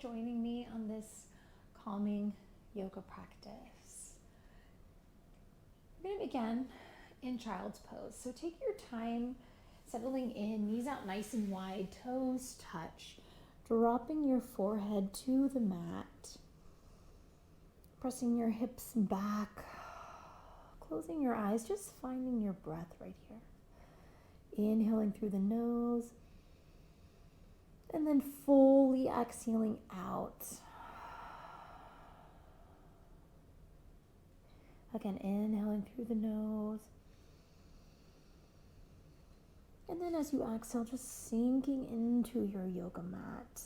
joining me on this calming yoga practice. We're going to begin in child's pose. So take your time settling in, knees out nice and wide, toes touch, dropping your forehead to the mat, pressing your hips back, closing your eyes, just finding your breath right here. Inhaling through the nose, and then fully exhaling out. Again, inhaling through the nose. And then as you exhale, just sinking into your yoga mat.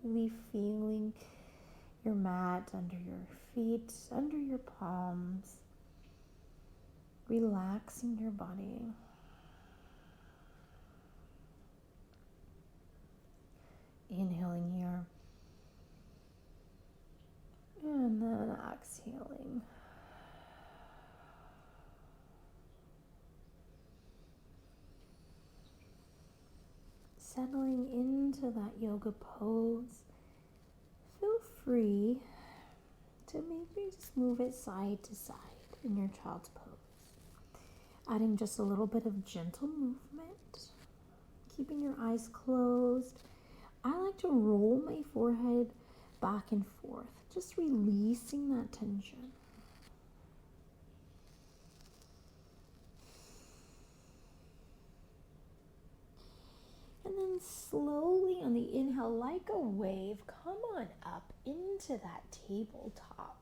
Really feeling your mat under your feet, under your palms. Relaxing your body. Inhaling here. And then exhaling. Settling into that yoga pose. Feel free to maybe just move it side to side in your child's pose. Adding just a little bit of gentle movement. Keeping your eyes closed. I like to roll my forehead back and forth, just releasing that tension. And then slowly on the inhale, like a wave, come on up into that tabletop.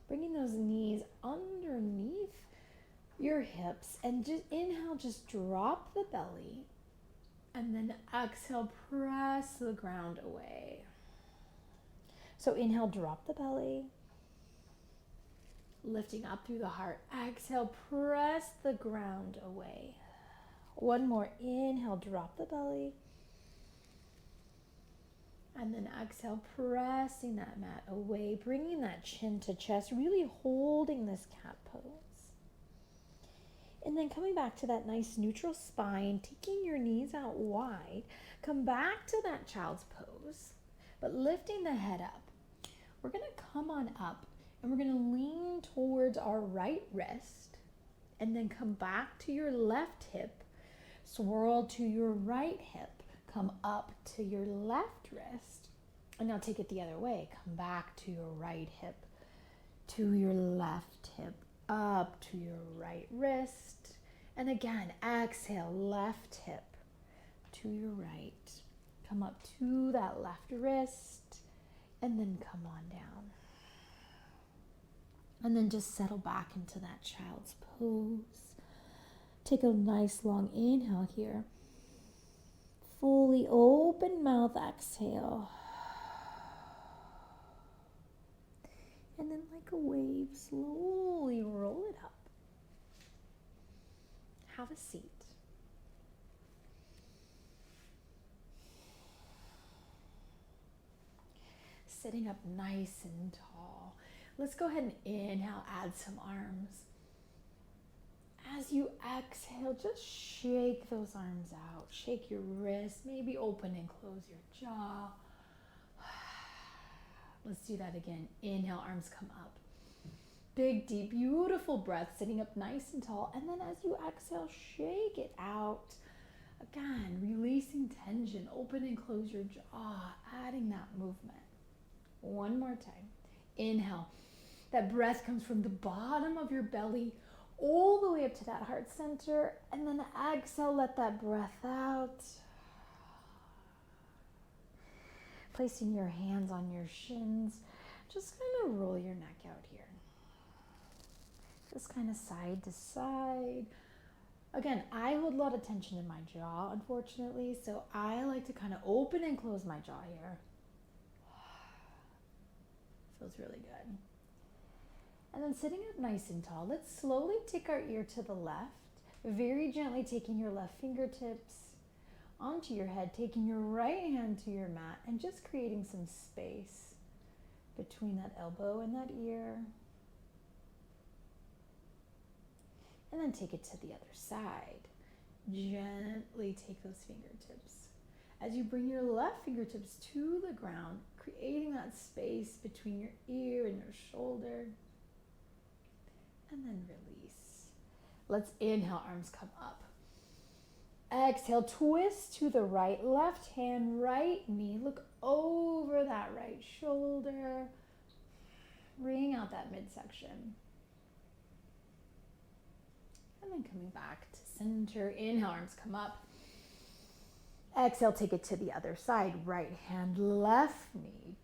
Bringing those knees underneath your hips and just inhale, just drop the belly. And then exhale, press the ground away. So inhale, drop the belly. Lifting up through the heart. Exhale, press the ground away. One more, inhale, drop the belly. And then exhale, pressing that mat away, bringing that chin to chest, really holding this cat pose. And then coming back to that nice neutral spine, taking your knees out wide, come back to that child's pose, but lifting the head up. We're gonna come on up and we're gonna lean towards our right wrist and then come back to your left hip, swirl to your right hip, come up to your left wrist, and now take it the other way. Come back to your right hip, to your left hip, up to your right wrist. And again, exhale, left hip to your right. Come up to that left wrist and then come on down. And then just settle back into that child's pose. Take a nice long inhale here. Fully open mouth exhale. And then like a wave, slowly roll it up. Have a seat. Sitting up nice and tall. Let's go ahead and inhale, add some arms. As you exhale, just shake those arms out. Shake your wrists, maybe open and close your jaw. Let's do that again. Inhale, arms come up. Big, deep, beautiful breath, sitting up nice and tall. And then as you exhale, shake it out. Again, releasing tension. Open and close your jaw, adding that movement. One more time. Inhale. That breath comes from the bottom of your belly all the way up to that heart center. And then exhale, let that breath out. Placing your hands on your shins. Just kind of roll your neck out here. Just kind of side to side. Again, I hold a lot of tension in my jaw, unfortunately, so I like to kind of open and close my jaw here. Feels really good. And then sitting up nice and tall, let's slowly take our ear to the left, very gently taking your left fingertips onto your head, taking your right hand to your mat, and just creating some space between that elbow and that ear. And then take it to the other side. Gently take those fingertips as you bring your left fingertips to the ground, creating that space between your ear and your shoulder. And then release. Let's inhale, arms come up. Exhale, twist to the right, left hand, right knee. Look over that right shoulder. Bring out that midsection. And then coming back to center. Inhale, arms come up. Exhale, take it to the other side. Right hand, left knee.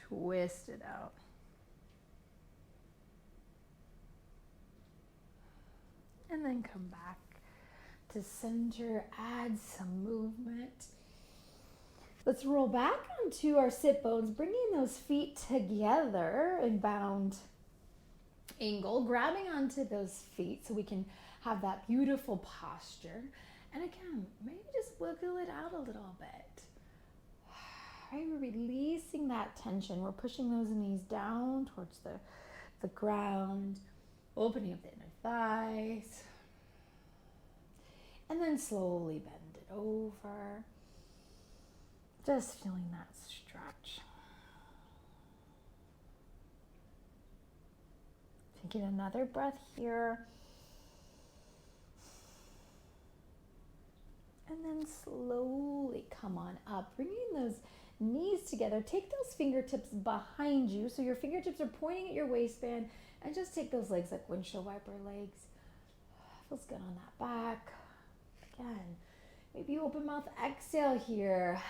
Twist it out. And then come back to center. Add some movement. Let's roll back onto our sit bones, bringing those feet together in bound angle, grabbing onto those feet so we can have that beautiful posture. And again, maybe just wiggle it out a little bit. Right, we're releasing that tension. We're pushing those knees down towards the ground, opening up the inner thighs. And then slowly bend it over. Just feeling that stretch. Taking another breath here. And then slowly come on up, bringing those knees together. Take those fingertips behind you, so your fingertips are pointing at your waistband, and just take those legs like windshield wiper legs. Feels good on that back. Again, maybe open mouth exhale here.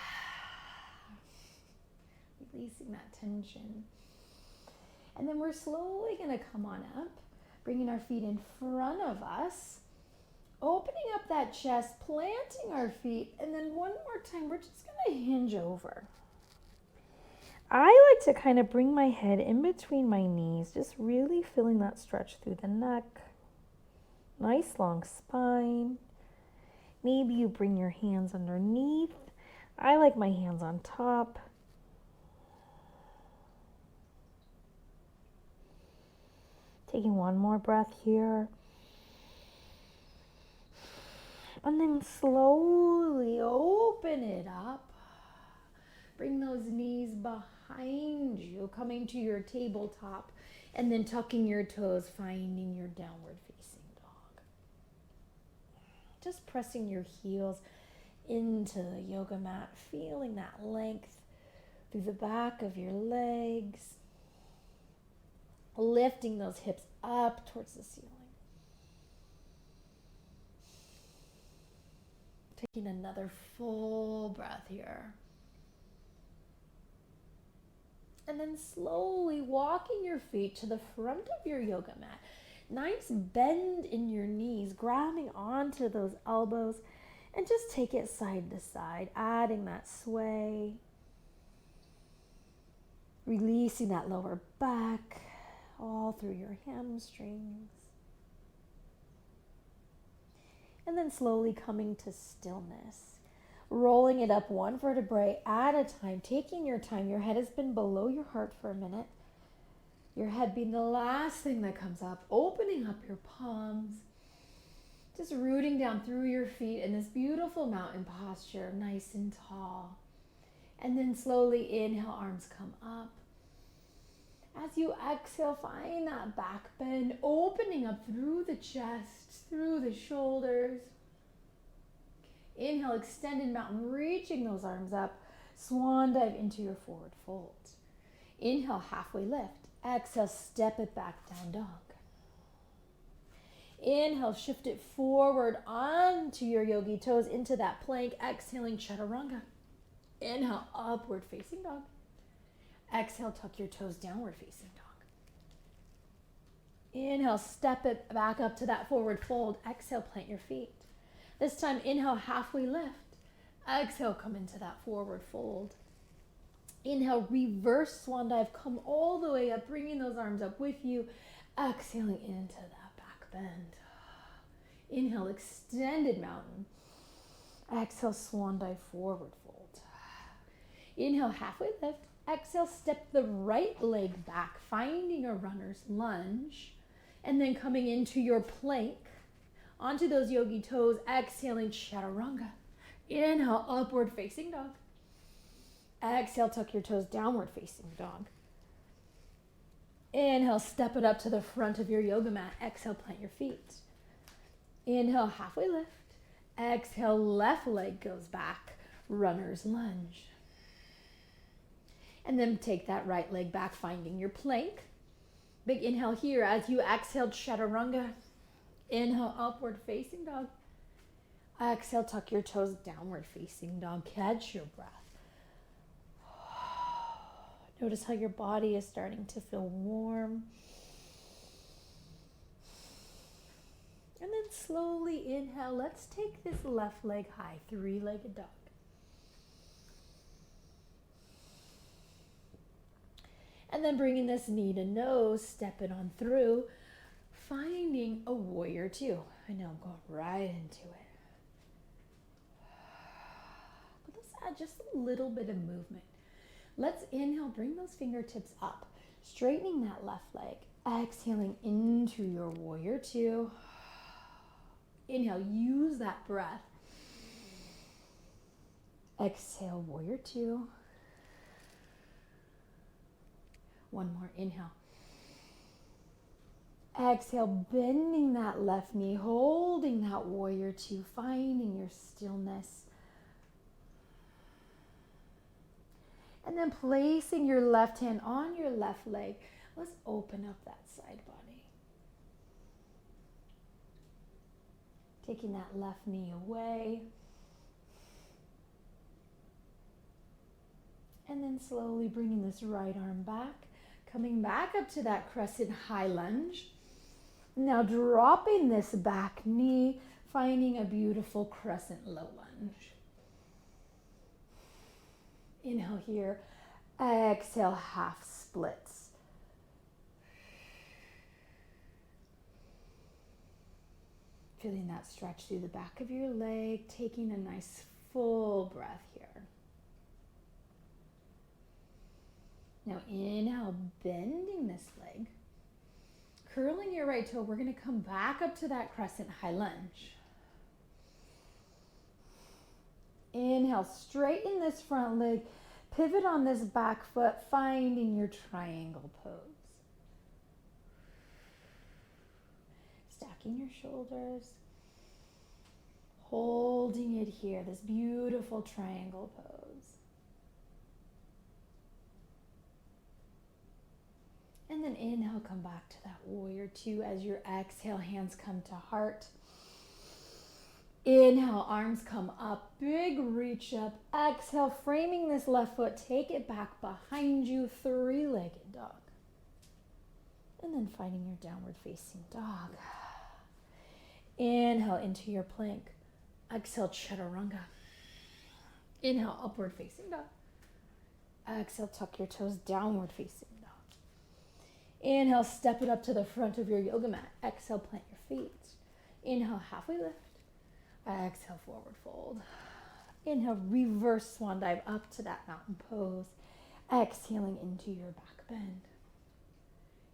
Releasing that tension. And then we're slowly going to come on up, bringing our feet in front of us, opening up that chest, planting our feet, and then one more time, we're just going to hinge over. I like to kind of bring my head in between my knees, just really feeling that stretch through the neck. Nice long spine. Maybe you bring your hands underneath. I like my hands on top. Taking one more breath here. And then slowly open it up. Bring those knees behind you, coming to your tabletop, and then tucking your toes, finding your downward facing dog. Just pressing your heels into the yoga mat, feeling that length through the back of your legs, lifting those hips up towards the ceiling. Taking another full breath here. And then slowly walking your feet to the front of your yoga mat. Nice bend in your knees, grabbing onto those elbows, and just take it side to side, adding that sway. Releasing that lower back all through your hamstrings. And then slowly coming to stillness. Rolling it up one vertebrae at a time, taking your time. Your head has been below your heart for a minute. Your head being the last thing that comes up. Opening up your palms. Just rooting down through your feet in this beautiful mountain posture, nice and tall. And then slowly inhale, arms come up. As you exhale, find that back bend, opening up through the chest, through the shoulders. Inhale, extended mountain, reaching those arms up. Swan dive into your forward fold. Inhale, halfway lift. Exhale, step it back, down dog. Inhale, shift it forward onto your yogi toes into that plank. Exhaling, chaturanga. Inhale, upward facing dog. Exhale, tuck your toes, downward facing dog. Inhale, step it back up to that forward fold. Exhale, plant your feet. This time, inhale, halfway lift. Exhale, come into that forward fold. Inhale, reverse swan dive. Come all the way up, bringing those arms up with you. Exhaling into that back bend. Inhale, extended mountain. Exhale, swan dive, forward fold. Inhale, halfway lift. Exhale, step the right leg back, finding a runner's lunge. And then coming into your plank. Onto those yogi toes, exhaling chaturanga. Inhale, upward facing dog. Exhale, tuck your toes, downward facing dog. Inhale, step it up to the front of your yoga mat. Exhale, plant your feet. Inhale, halfway lift. Exhale, left leg goes back. Runner's lunge. And then take that right leg back, finding your plank. Big inhale here as you exhale, chaturanga. Inhale, upward facing dog. Exhale, tuck your toes, downward facing dog. Catch your breath. Notice how your body is starting to feel warm. And then slowly inhale. Let's take this left leg high, three-legged dog. And then bringing this knee to nose, step it on through, finding a warrior two. I know I'm going right into it. But let's add just a little bit of movement. Let's inhale, bring those fingertips up, straightening that left leg. Exhaling into your warrior two. Inhale, use that breath. Exhale, warrior two. One more, inhale. Exhale, bending that left knee, holding that warrior two, finding your stillness. And then placing your left hand on your left leg. Let's open up that side body. Taking that left knee away. And then slowly bringing this right arm back. Coming back up to that crescent high lunge. Now dropping this back knee, finding a beautiful crescent low lunge. Inhale here. Exhale, half splits. Feeling that stretch through the back of your leg, taking a nice full breath here. Now inhale, bending this leg. Curling your right toe, we're going to come back up to that crescent high lunge. Inhale, straighten this front leg, pivot on this back foot, finding your triangle pose. Stacking your shoulders, holding it here, this beautiful triangle pose. And then inhale, come back to that warrior two as your exhale, hands come to heart. Inhale, arms come up, big reach up. Exhale, framing this left foot, take it back behind you, three-legged dog. And then finding your downward facing dog. Inhale into your plank. Exhale, chaturanga. Inhale, upward facing dog. Exhale, tuck your toes, downward facing dog. Inhale, step it up to the front of your yoga mat. Exhale, plant your feet. Inhale, halfway lift. Exhale, forward fold. Inhale, reverse swan dive up to that mountain pose. Exhaling into your back bend.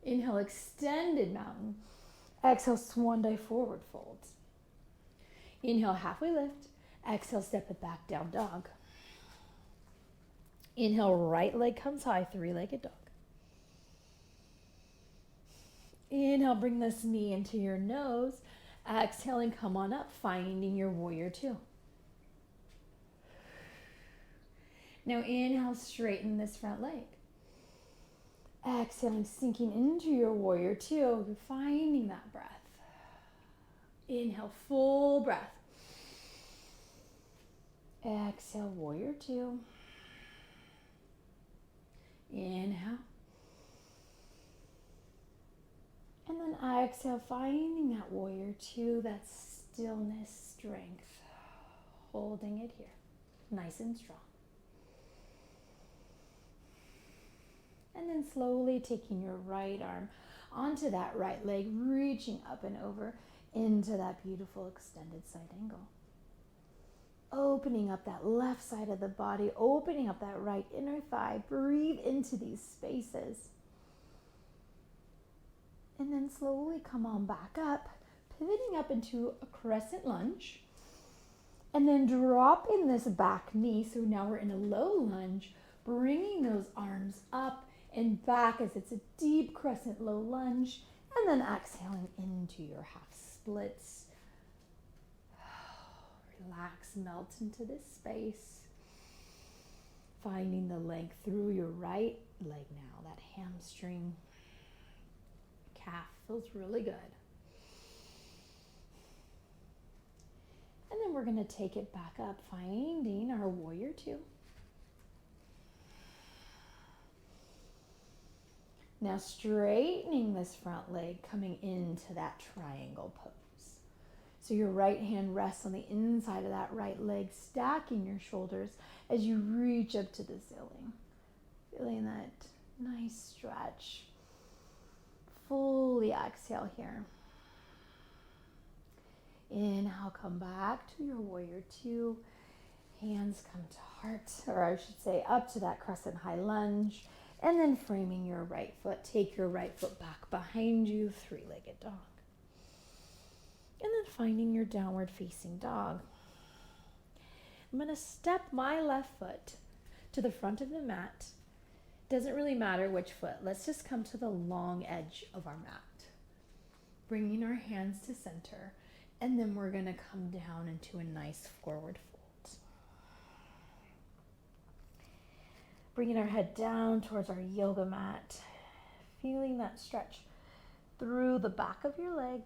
Inhale, extended mountain. Exhale, swan dive, forward fold. Inhale, halfway lift. Exhale, step it back, down dog. Inhale, right leg comes high, three-legged dog. Inhale, bring this knee into your nose. Exhaling, come on up, finding your warrior two. Now inhale, straighten this front leg. Exhaling, sinking into your warrior two. You're finding that breath. Inhale, full breath. Exhale, warrior two. Inhale. And then exhale, finding that warrior two, that stillness, strength. Holding it here, nice and strong. And then slowly taking your right arm onto that right leg, reaching up and over into that beautiful extended side angle. Opening up that left side of the body, opening up that right inner thigh. Breathe into these spaces. And then slowly come on back up, pivoting up into a crescent lunge. And then dropping this back knee. So now we're in a low lunge, bringing those arms up and back as it's a deep crescent low lunge. And then exhaling into your half splits. Relax, melt into this space. Finding the length through your right leg now. That hamstring, calf feels really good. And then we're going to take it back up, finding our warrior two. Now straightening this front leg, coming into that triangle pose. So your right hand rests on the inside of that right leg, stacking your shoulders as you reach up to the ceiling. Feeling that nice stretch. Fully exhale here. Inhale, come back to your warrior two. Hands come to heart, or I should say up to that crescent high lunge. And then framing your right foot. Take your right foot back behind you, three-legged dog. And then finding your downward facing dog. I'm going to step my left foot to the front of the mat. Doesn't really matter which foot. Let's just come to the long edge of our mat. Bringing our hands to center. And then we're going to come down into a nice forward fold. Bringing our head down towards our yoga mat. Feeling that stretch through the back of your legs.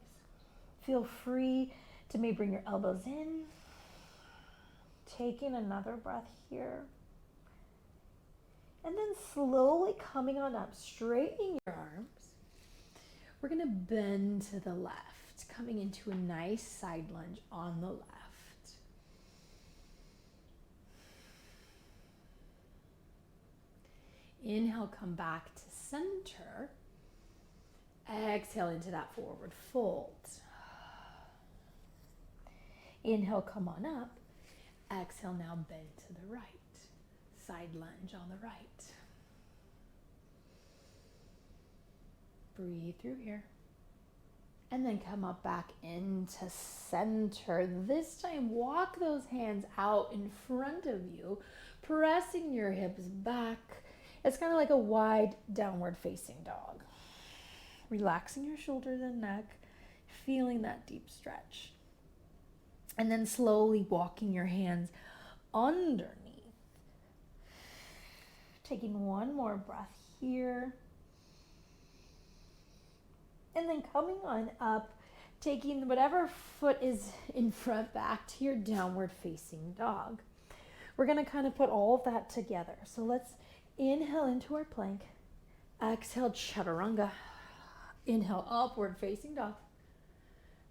Feel free to maybe bring your elbows in. Taking another breath here. And then slowly coming on up, straightening your arms. We're going to bend to the left, coming into a nice side lunge on the left. Inhale, come back to center. Exhale into that forward fold. Inhale, come on up. Exhale, now bend to the right. Side lunge on the right. Breathe through here. And then come up back into center. This time, walk those hands out in front of you, pressing your hips back. It's kind of like a wide downward facing dog. Relaxing your shoulders and neck, feeling that deep stretch. And then slowly walking your hands underneath. Taking one more breath here. And then coming on up, taking whatever foot is in front back to your downward facing dog. We're going to kind of put all of that together. So let's inhale into our plank. Exhale, chaturanga. Inhale, upward facing dog.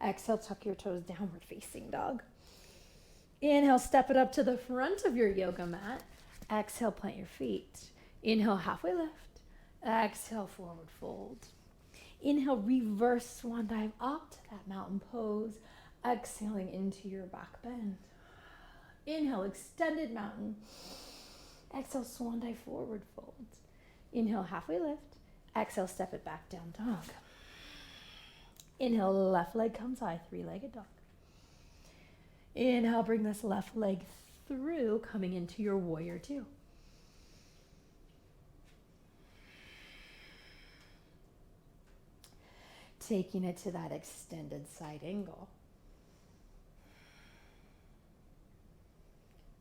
Exhale, tuck your toes, downward facing dog. Inhale, step it up to the front of your yoga mat. Exhale, plant your feet. Inhale, halfway lift. Exhale, forward fold. Inhale, reverse swan dive up to that mountain pose. Exhaling into your back bend. Inhale, extended mountain. Exhale, swan dive, forward fold. Inhale, halfway lift. Exhale, step it back, down dog. Inhale, left leg comes high, three-legged dog. Inhale, bring this left leg through, coming into your warrior two. Taking it to that extended side angle.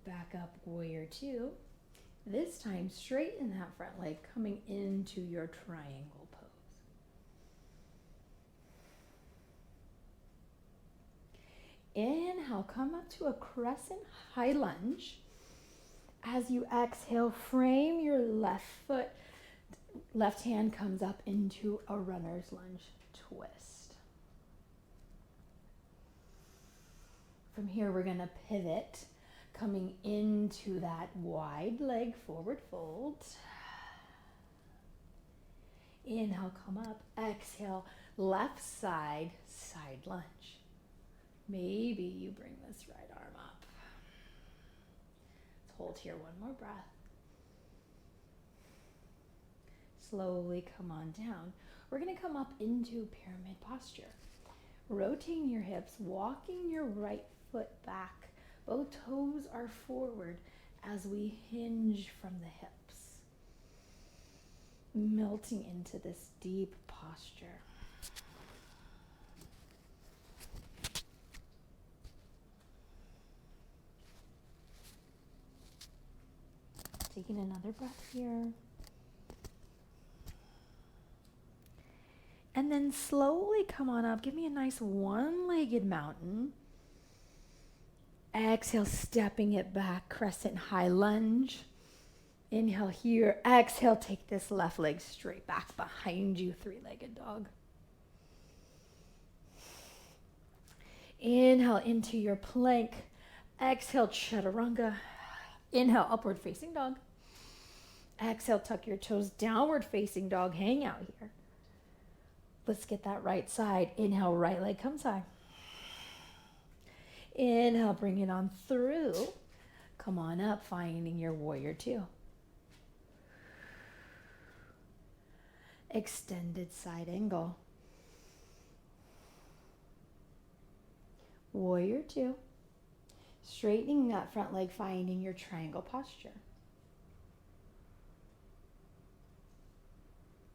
Back up, warrior two. This time, straighten that front leg, coming into your triangle pose. Inhale, come up to a crescent high lunge. As you exhale, frame your left foot. Left hand comes up into a runner's lunge twist. From here, we're going to pivot, coming into that wide leg forward fold. Inhale, come up. Exhale, left side, side lunge. Maybe you bring this right arm up. Let's hold here one more breath. Slowly come on down. We're going to come up into pyramid posture. Rotating your hips, walking your right foot back Both toes are forward as we hinge from the hips, melting into this deep posture. Taking another breath here. And then slowly come on up. Give me a nice one-legged mountain. Exhale, stepping it back, crescent high lunge. Inhale here. Exhale, take this left leg straight back behind you, three-legged dog. Inhale into your plank. Exhale, chaturanga. Inhale, upward facing dog. Exhale, tuck your toes, downward facing dog. Hang out here. Let's get that right side. Inhale, right leg comes high. Inhale, bring it on through. Come on up, finding your warrior two. Extended side angle. Warrior two. Straightening that front leg, finding your triangle posture.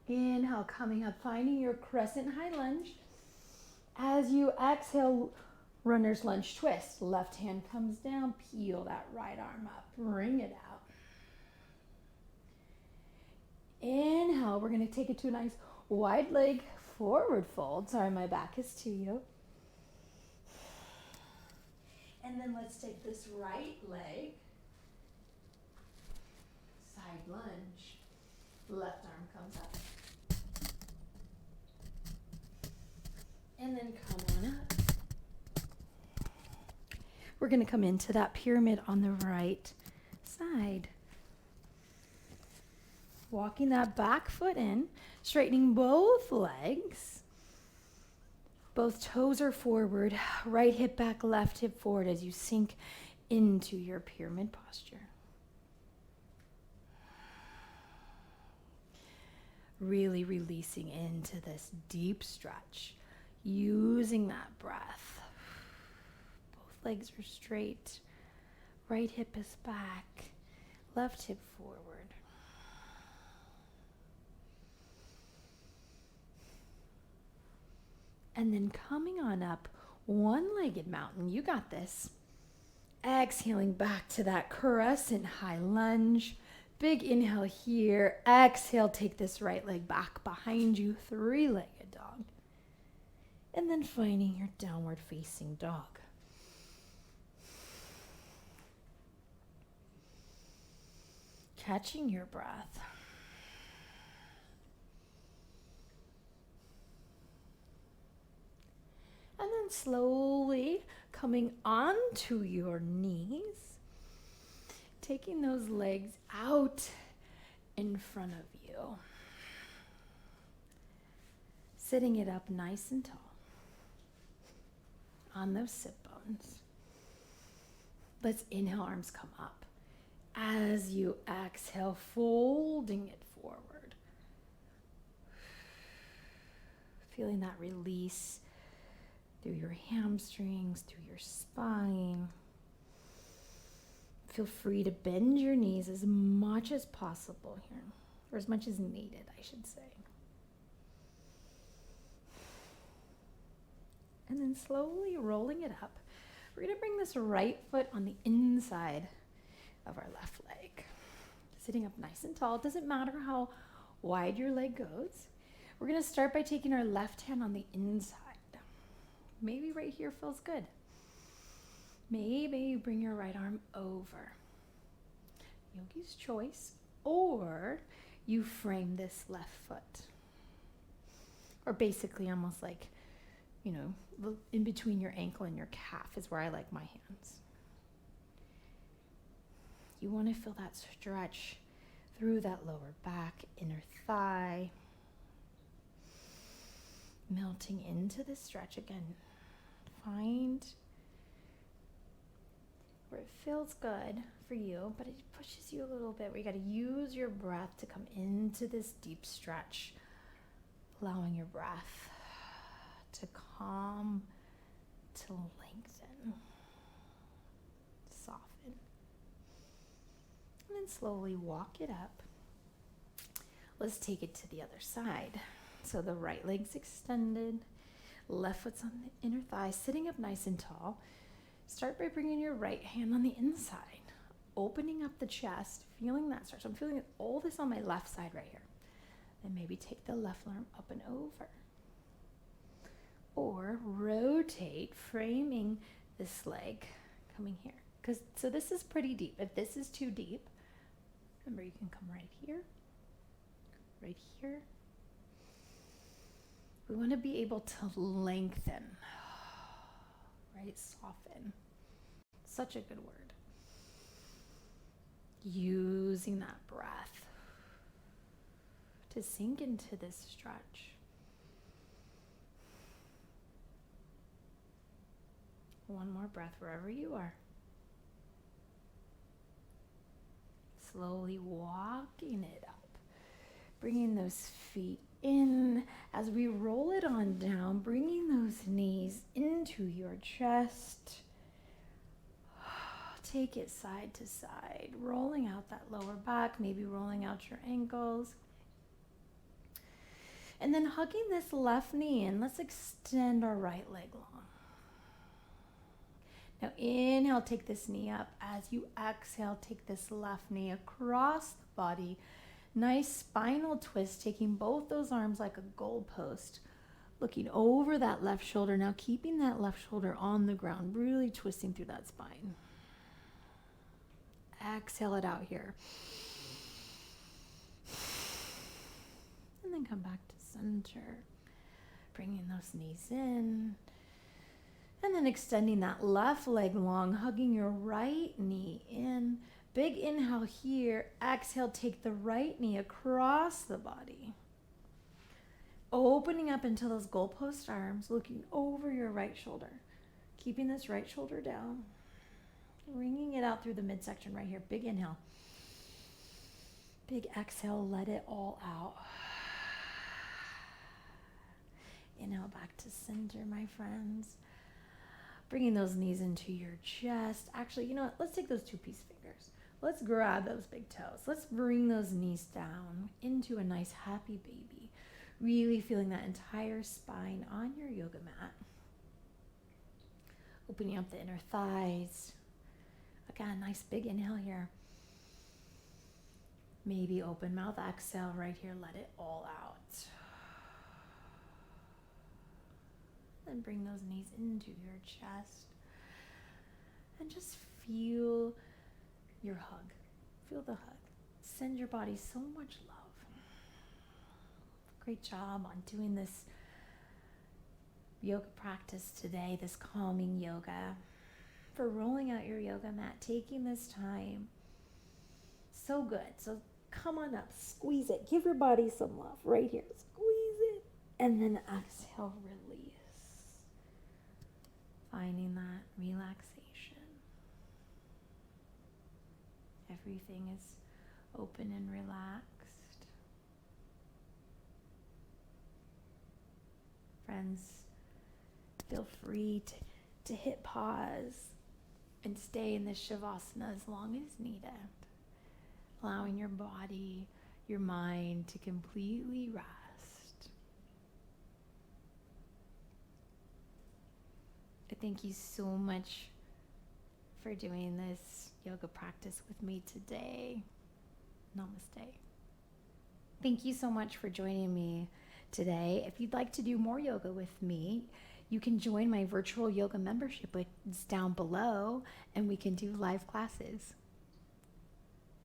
Inhale, coming up, finding your crescent high lunge. As you exhale, runner's lunge twist. Left hand comes down, peel that right arm up, bring it out. Inhale, we're gonna take it to a nice wide leg forward fold. Sorry, my back is to you. And then let's take this right leg, side lunge. Left arm comes up. And then come on up. We're going to come into that pyramid on the right side. Walking that back foot in, straightening both legs. Both toes are forward, right hip back, left hip forward as you sink into your pyramid posture. Really releasing into this deep stretch, using that breath. Both legs are straight, right hip is back, left hip forward. And then coming on up, one-legged mountain. You got this. Exhaling back to that crescent high lunge. Big inhale here. Exhale, take this right leg back behind you, three-legged dog. And then finding your downward facing dog. Catching your breath. And then slowly coming onto your knees, taking those legs out in front of you. Sitting it up nice and tall on those sit bones. Let's inhale, arms come up. As you exhale, folding it forward. Feeling that release through your hamstrings, through your spine. Feel free to bend your knees as much as possible here, or as much as needed, I should say. And then slowly rolling it up. We're gonna bring this right foot on the inside of our left leg. Sitting up nice and tall. It doesn't matter how wide your leg goes. We're gonna start by taking our left hand on the inside. Maybe right here feels good. Maybe you bring your right arm over. Yogi's choice. Or you frame this left foot. Or basically almost like, you know, in between your ankle and your calf is where I like my hands. You want to feel that stretch through that lower back, inner thigh. Melting into the stretch again. Find where it feels good for you, but it pushes you a little bit, where you got to use your breath to come into this deep stretch, allowing your breath to calm, to lengthen. then slowly walk it up. Let's take it to the other side. So the right leg's extended, left foot's on the inner thigh, sitting up nice and tall. Start by bringing your right hand on the inside, opening up the chest, feeling that stretch. I'm feeling all this on my left side right here. Then maybe take the left arm up and over. Or rotate, framing this leg, coming here. So this is pretty deep. If this is too deep, remember you can come right here, right here. We want to be able to lengthen, right? Soften. Such a good word. Using that breath to sink into this stretch. One more breath wherever you are. Slowly walking it up. Bringing those feet in as we roll it on down, bringing those knees into your chest. Take it side to side, rolling out that lower back, maybe rolling out your ankles. And then hugging this left knee in, let's extend our right leg long. Now inhale, take this knee up. As you exhale, take this left knee across the body. Nice spinal twist, taking both those arms like a goalpost, looking over that left shoulder. Now keeping that left shoulder on the ground, really twisting through that spine. Exhale it out here. And then come back to center, bringing those knees in. And then extending that left leg long, hugging your right knee in. Big inhale here. Exhale, take the right knee across the body. Opening up into those goalpost arms, looking over your right shoulder. Keeping this right shoulder down. Wringing it out through the midsection right here. Big inhale. Big exhale, let it all out. Inhale back to center, my friends. Bringing those knees into your chest. Actually, you know what? Let's take those two peace fingers. Let's grab those big toes. Let's bring those knees down into a nice happy baby. Really feeling that entire spine on your yoga mat. Opening up the inner thighs. Again, nice big inhale here. Maybe open mouth exhale right here. Let it all out. Then bring those knees into your chest. And just feel your hug. Feel the hug. Send your body so much love. Great job on doing this yoga practice today, this calming yoga. For rolling out your yoga mat, taking this time. So good. So come on up, squeeze it. Give your body some love right here. Squeeze it. And then exhale, release. Finding that relaxation. Everything is open and relaxed. Friends, feel free to hit pause and stay in this Shavasana as long as needed. Allowing your body, your mind to completely rest. I thank you so much for doing this yoga practice with me today. Namaste. Thank you so much for joining me today. If you'd like to do more yoga with me, you can join my virtual yoga membership. It's down below, and we can do live classes.